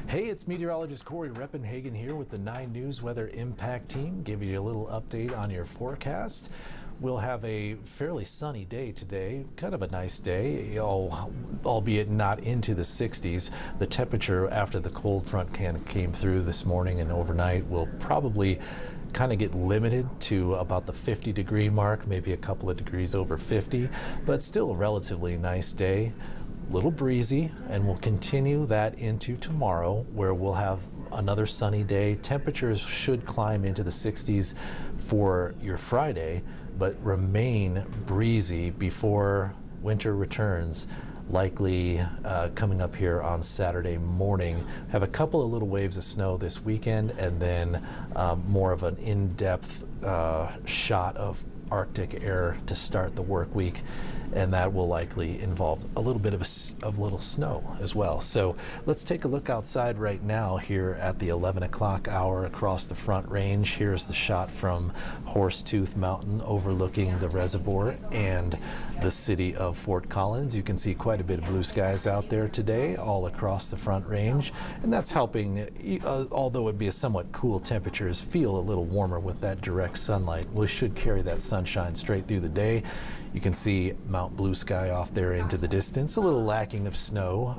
Hey, it's meteorologist Corey Reppenhagen here with the 9 News Weather Impact Team, giving you a little update on your forecast. We'll have a fairly sunny day today, kind of a nice day, albeit not into the 60s. The temperature after the cold front came through this morning and overnight will probably kind of get limited to about the 50-degree mark, maybe a couple of degrees over 50, but still a relatively nice day. Little breezy, and we'll continue that into tomorrow, where we'll have another sunny day. Temperatures should climb into the 60s for your Friday, but remain breezy before winter returns, likely coming up here on Saturday morning. Have a couple of little waves of snow this weekend, and then more of an in-depth shot of Arctic air to start the work week, and that will likely involve a little bit of little snow as well. So let's take a look outside right now here at the 11 o'clock hour across the Front Range. Here's the shot from Horsetooth Mountain overlooking the reservoir and the city of Fort Collins. You can see quite a bit of blue skies out there today all across the Front Range, and that's helping, although it'd be a somewhat cool temperatures, feel a little warmer with that direct sunlight. We should carry that sunshine straight through the day. You can see Mount Blue Sky off there into the distance. A little lacking of snow,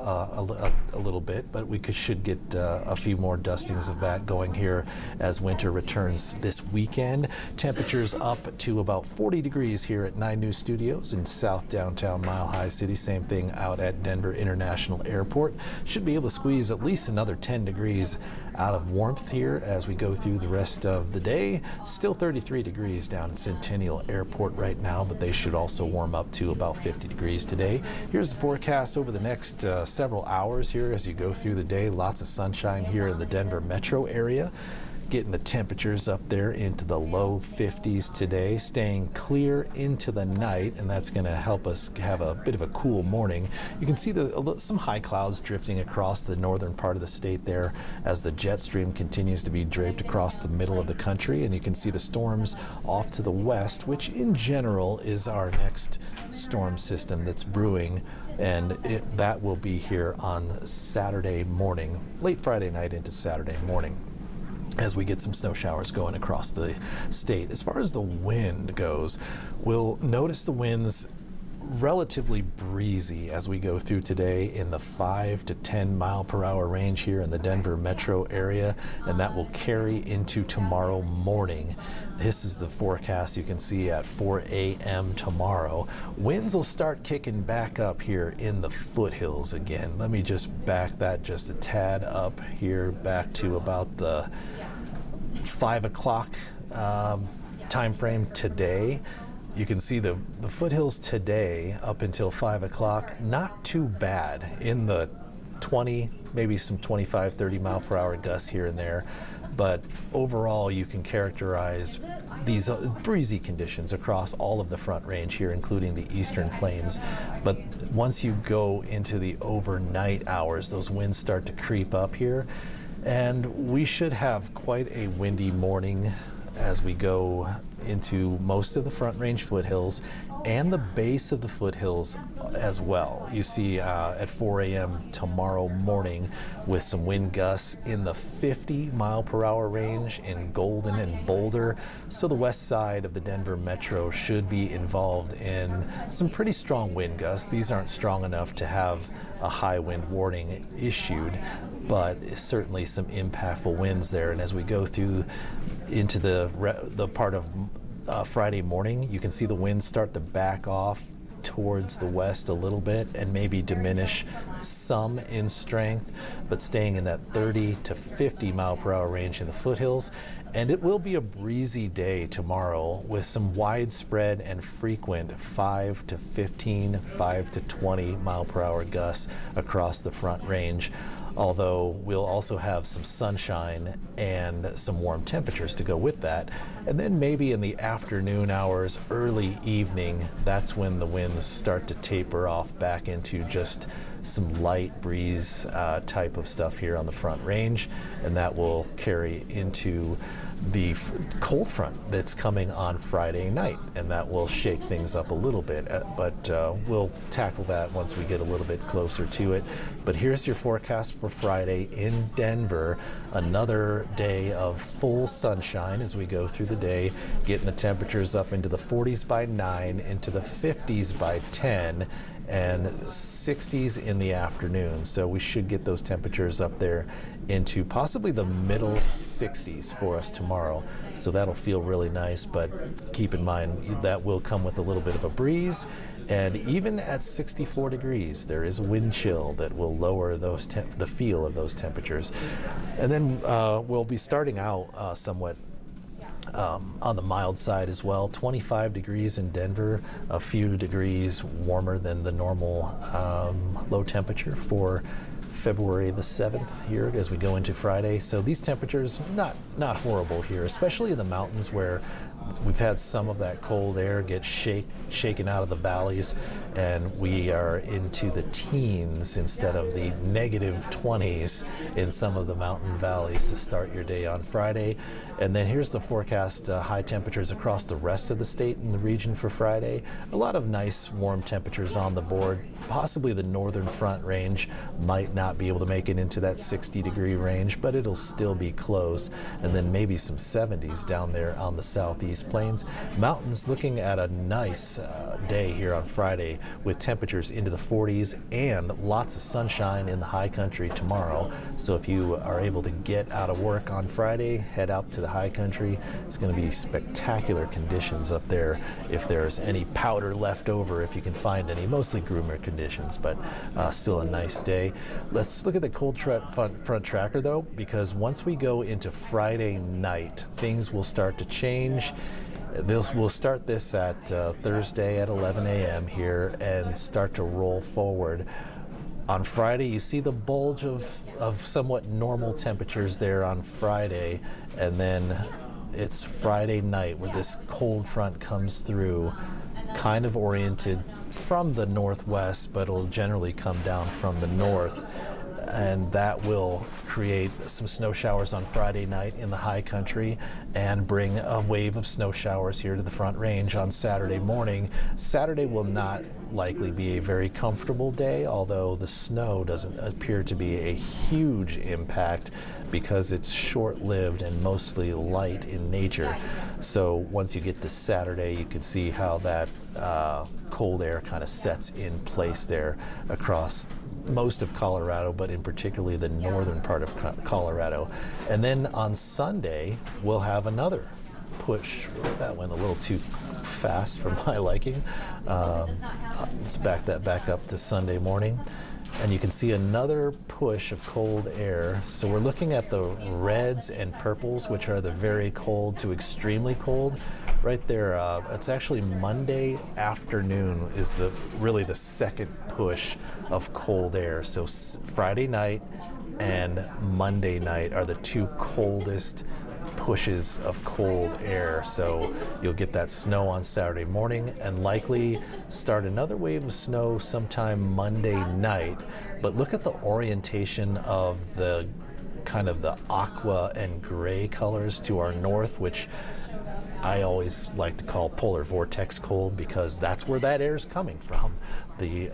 a little bit, but we should get a few more dustings of that going here as winter returns this weekend. Temperatures up to about 40 degrees here at 9 News Studios in South Downtown Mile High City. Same thing out at Denver International Airport. Should be able to squeeze at least another 10 degrees out of warmth here as we go through the rest of the day. Still 33 degrees down at Centennial Airport right now, but they should also warm up to about 50 degrees today. Here's the forecast over the next several hours here as you go through the day. Lots of sunshine here in the Denver metro area. Getting the temperatures up there into the low 50s today, staying clear into the night, and that's going to help us have a bit of a cool morning. You can see some high clouds drifting across the northern part of the state there as the jet stream continues to be draped across the middle of the country, and you can see the storms off to the west, which in general is our next storm system that's brewing, and that will be here on Saturday morning, late Friday night into Saturday morning, as we get some snow showers going across the state. As far as the wind goes, we'll notice the winds relatively breezy as we go through today in the 5 to 10 mile per hour range here in the Denver metro area, and that will carry into tomorrow morning. This is the forecast you can see at 4 a.m. tomorrow. Winds will start kicking back up here in the foothills again. Let me just back that just a tad up here, back to about the 5 o'clock time frame today. You can see the foothills today up until 5 o'clock, not too bad, in the 20, maybe some 25, 30 mile per hour gusts here and there. But overall, you can characterize these breezy conditions across all of the Front Range here, including the eastern plains. But once you go into the overnight hours, those winds start to creep up here, and we should have quite a windy morning as we go into most of the Front Range foothills and the base of the foothills as well. You see at 4 a.m. tomorrow morning with some wind gusts in the 50 mile per hour range in Golden and Boulder. So the west side of the Denver metro should be involved in some pretty strong wind gusts. These aren't strong enough to have a high wind warning issued, but certainly some impactful winds there. And as we go through into the part of Friday morning, you can see the winds start to back off towards the west a little bit and maybe diminish some in strength, but staying in that 30 to 50 mile per hour range in the foothills. And it will be a breezy day tomorrow with some widespread and frequent 5 to 15, 5 to 20 mile per hour gusts across the Front Range. Although we'll also have some sunshine and some warm temperatures to go with that. And then maybe in the afternoon hours, early evening, that's when the winds start to taper off back into just some light breeze type of stuff here on the Front Range, and that will carry into the cold front that's coming on Friday night, and that will shake things up a little bit, but we'll tackle that once we get a little bit closer to it. But here's your forecast for Friday in Denver. Another day of full sunshine as we go through the day, getting the temperatures up into the 40s by 9, into the 50s by 10, and 60s in the afternoon. So we should get those temperatures up there into possibly the middle 60s for us tomorrow. So that'll feel really nice, but keep in mind that will come with a little bit of a breeze. And even at 64 degrees, there is a wind chill that will lower those the feel of those temperatures. And then we'll be starting out somewhat on the mild side as well. 25 degrees in Denver, a few degrees warmer than the normal low temperature for February the 7th here as we go into Friday. So these temperatures not horrible here, especially in the mountains where we've had some of that cold air get shaken out of the valleys, and we are into the teens instead of the negative 20s in some of the mountain valleys to start your day on Friday. And then here's the forecast, high temperatures across the rest of the state and the region for Friday. A lot of nice warm temperatures on the board. Possibly the northern Front Range might not be able to make it into that 60-degree range, but it'll still be close. And then maybe some 70s down there on the southeast plains. Mountains looking at a nice day here on Friday with temperatures into the 40s and lots of sunshine in the high country tomorrow. So if you are able to get out of work on Friday, head out to the high country. It's going to be spectacular conditions up there if there's any powder left over, if you can find any, mostly groomer conditions, but still a nice day. Let's look at the cold front tracker though, because once we go into Friday night, things will start to change. We'll start this at Thursday at 11 a.m. here and start to roll forward. On Friday, you see the bulge of somewhat normal temperatures there on Friday, and then it's Friday night where this cold front comes through, kind of oriented from the northwest, but it'll generally come down from the north. And that will create some snow showers on Friday night in the high country and bring a wave of snow showers here to the Front Range on Saturday morning. Saturday will not likely be a very comfortable day, although the snow doesn't appear to be a huge impact because it's short-lived and mostly light in nature. So once you get to Saturday, you can see how that cold air kind of sets in place there across most of Colorado, but in particularly the northern part of Colorado. And then on Sunday, we'll have another push. That went a little too fast for my liking. Let's back that back up to Sunday morning. And you can see another push of cold air. So we're looking at the reds and purples, which are the very cold to extremely cold. Right there, it's actually Monday afternoon is really the second push of cold air. So Friday night and Monday night are the two coldest pushes of cold air. So you'll get that snow on Saturday morning and likely start another wave of snow sometime Monday night. But look at the orientation of the kind of the aqua and gray colors to our north, which I always like to call polar vortex cold because that's where that air is coming from. The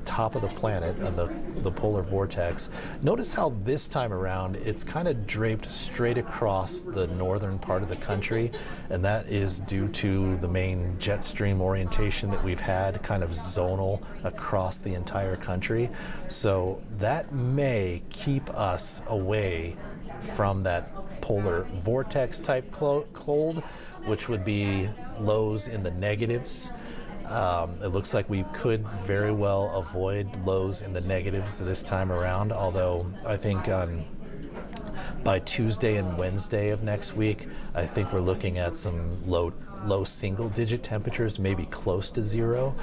top of the planet and the polar vortex. Notice how this time around it's kind of draped straight across the northern part of the country, and that is due to the main jet stream orientation that we've had, kind of zonal across the entire country. So that may keep us away from that polar vortex type cold, which would be lows in the negatives. It looks like we could very well avoid lows in the negatives this time around, although I think by Tuesday and Wednesday of next week, I think we're looking at some low single-digit temperatures, maybe close to zero.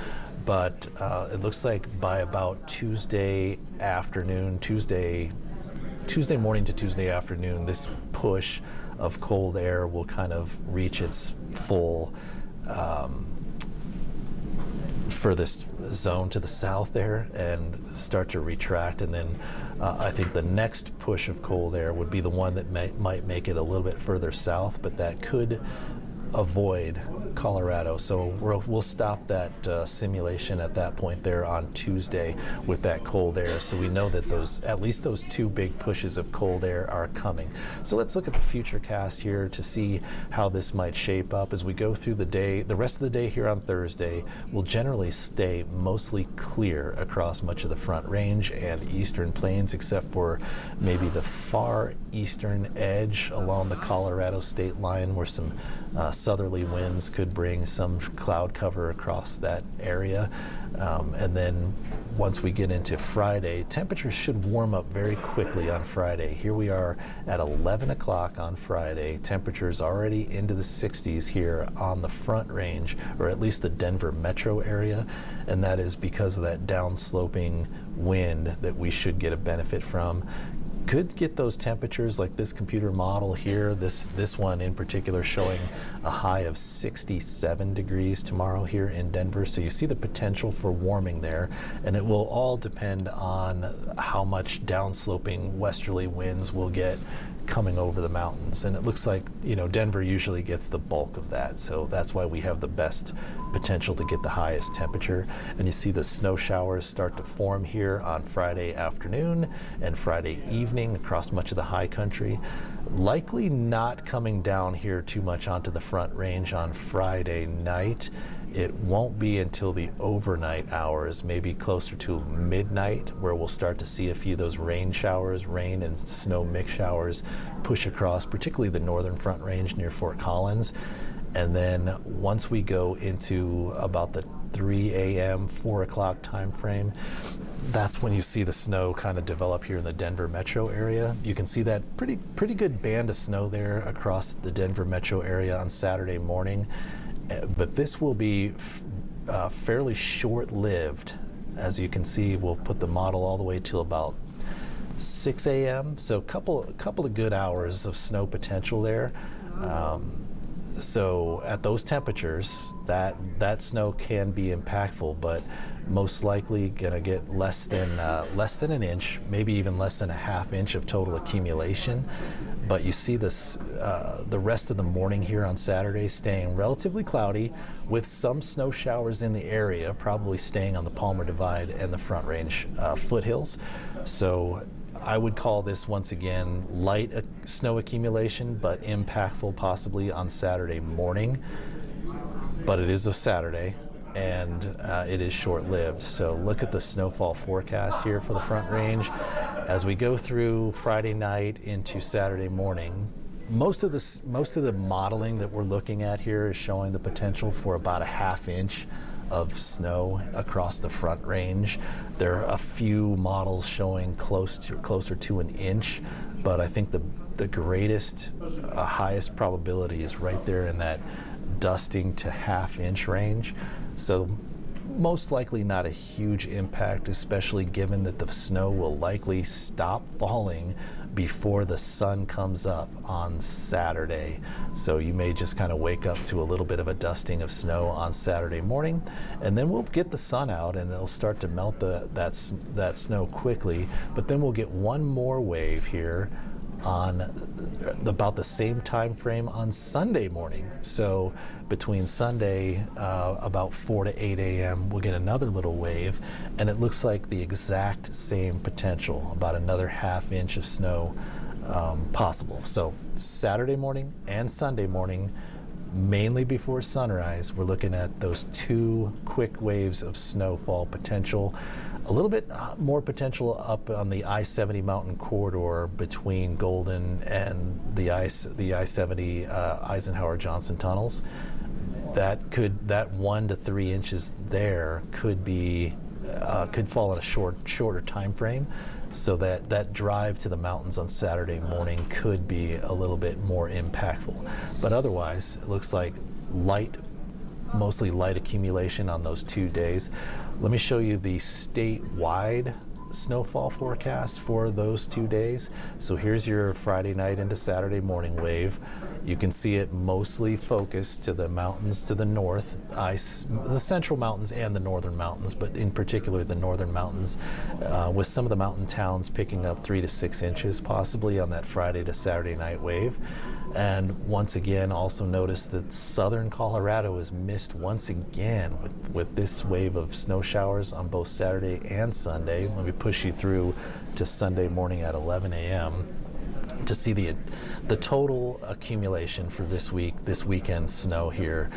But it looks like by about Tuesday morning to Tuesday afternoon, this push of cold air will kind of reach its full furthest zone to the south there and start to retract, and then I think the next push of cold air would be the one that might make it a little bit further south, but that could avoid Colorado. So we'll stop that simulation at that point there on Tuesday with that cold air. So we know that at least those two big pushes of cold air are coming. So let's look at the future cast here to see how this might shape up as we go through the day. The rest of the day here on Thursday will generally stay mostly clear across much of the Front Range and eastern plains, except for maybe the far eastern edge along the Colorado state line, where some southerly winds could bring some cloud cover across that area. And then once we get into Friday, temperatures should warm up very quickly on Friday. Here we are at 11 o'clock on Friday. Temperatures already into the 60s here on the Front Range, or at least the Denver metro area. And that is because of that downsloping wind that we should get a benefit from. Could get those temperatures like this computer model here, this one in particular showing a high of 67 degrees tomorrow here in Denver. So you see the potential for warming there, and it will all depend on how much downsloping westerly winds we'll get coming over the mountains. And it looks like, Denver usually gets the bulk of that, so that's why we have the best potential to get the highest temperature. And you see the snow showers start to form here on Friday afternoon and Friday evening across much of the high country. Likely not coming down here too much onto the Front Range on Friday night. It won't be until the overnight hours, maybe closer to midnight, where we'll start to see a few of those rain and snow mix showers push across, particularly the northern Front Range near Fort Collins. And then once we go into about the 3 a.m., 4 o'clock time frame, that's when you see the snow kind of develop here in the Denver metro area. You can see that pretty good band of snow there across the Denver metro area on Saturday morning. But this will be fairly short-lived. As you can see, we'll put the model all the way till about 6 a.m. So a couple of good hours of snow potential there. So at those temperatures, that snow can be impactful, but most likely gonna get less than an inch, maybe even less than a half inch of total accumulation. But you see this the rest of the morning here on Saturday staying relatively cloudy with some snow showers in the area, probably staying on the Palmer Divide and the Front Range foothills. So I would call this, once again, light snow accumulation, but impactful possibly on Saturday morning. But it is a Saturday, and it is short-lived. So look at the snowfall forecast here for the Front Range. As we go through Friday night into Saturday morning, most of the modeling that we're looking at here is showing the potential for about a half inch of snow across the Front Range. There are a few models showing closer to an inch, but I think the greatest, highest probability is right there in that dusting to half inch range. So most likely not a huge impact, especially given that the snow will likely stop falling before the sun comes up on Saturday. So you may just kind of wake up to a little bit of a dusting of snow on Saturday morning, and then we'll get the sun out and it'll start to melt that snow quickly. But then we'll get one more wave here on about the same time frame on Sunday morning. So between Sunday about 4 to 8 a.m. we'll get another little wave, and it looks like the exact same potential, about another half inch of snow possible. So Saturday morning and Sunday morning, mainly before sunrise, we're looking at those two quick waves of snowfall potential. A little bit more potential up on the I-70 mountain corridor between Golden and the I-70 Eisenhower Johnson tunnels. That 1 to 3 inches there could fall in a shorter time frame. So that drive to the mountains on Saturday morning could be a little bit more impactful. But otherwise, it looks like mostly light accumulation on those 2 days. Let me show you the statewide snowfall forecast for those 2 days. So here's your Friday night into Saturday morning wave. You can see it mostly focused to the mountains to the north, the central mountains and the northern mountains, but in particular the northern mountains, with some of the mountain towns picking up 3 to 6 inches possibly on that Friday to Saturday night wave. And once again, also notice that southern Colorado is missed once again with this wave of snow showers on both Saturday and Sunday. Let me push you through to Sunday morning at 11 a.m. to see the total accumulation for this weekend's snow here,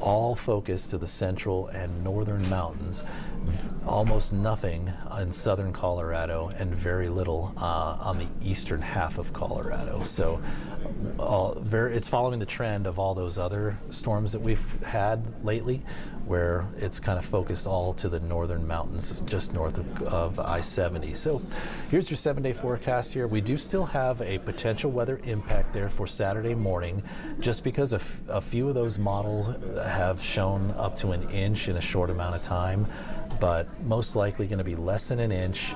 all focused to the central and northern mountains. Almost nothing in southern Colorado and very little on the eastern half of Colorado. So it's following the trend of all those other storms that we've had lately, where it's kind of focused all to the northern mountains just north of I-70. So here's your 7-day forecast here. We do still have a potential weather impact there for Saturday morning, just because a few of those models have shown up to an inch in a short amount of time, but most likely going to be less than an inch.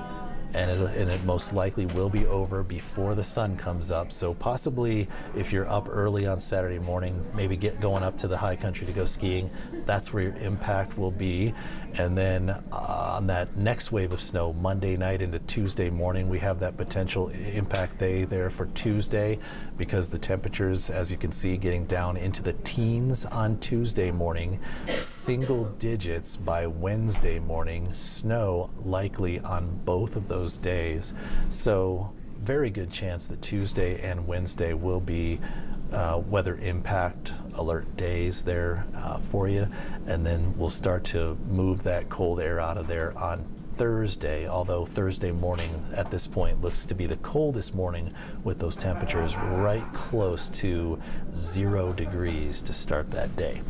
And it most likely will be over before the sun comes up. So possibly if you're up early on Saturday morning, maybe going up to the high country to go skiing, that's where your impact will be. And then on that next wave of snow, Monday night into Tuesday morning, we have that potential impact day there for Tuesday, because the temperatures, as you can see, getting down into the teens on Tuesday morning, single digits by Wednesday morning, snow likely on both of those days. So very good chance that Tuesday and Wednesday will be weather impact alert days there for you, and then we'll start to move that cold air out of there on Thursday, although Thursday morning at this point looks to be the coldest morning, with those temperatures right close to 0 degrees to start that day.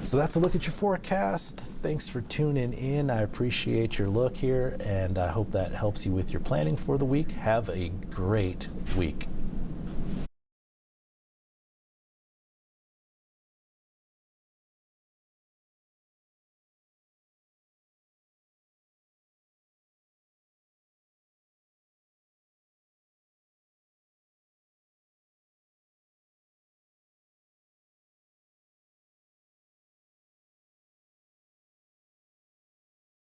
So that's a look at your forecast. Thanks for tuning in. I appreciate your look here, and I hope that helps you with your planning for the week. Have a great week.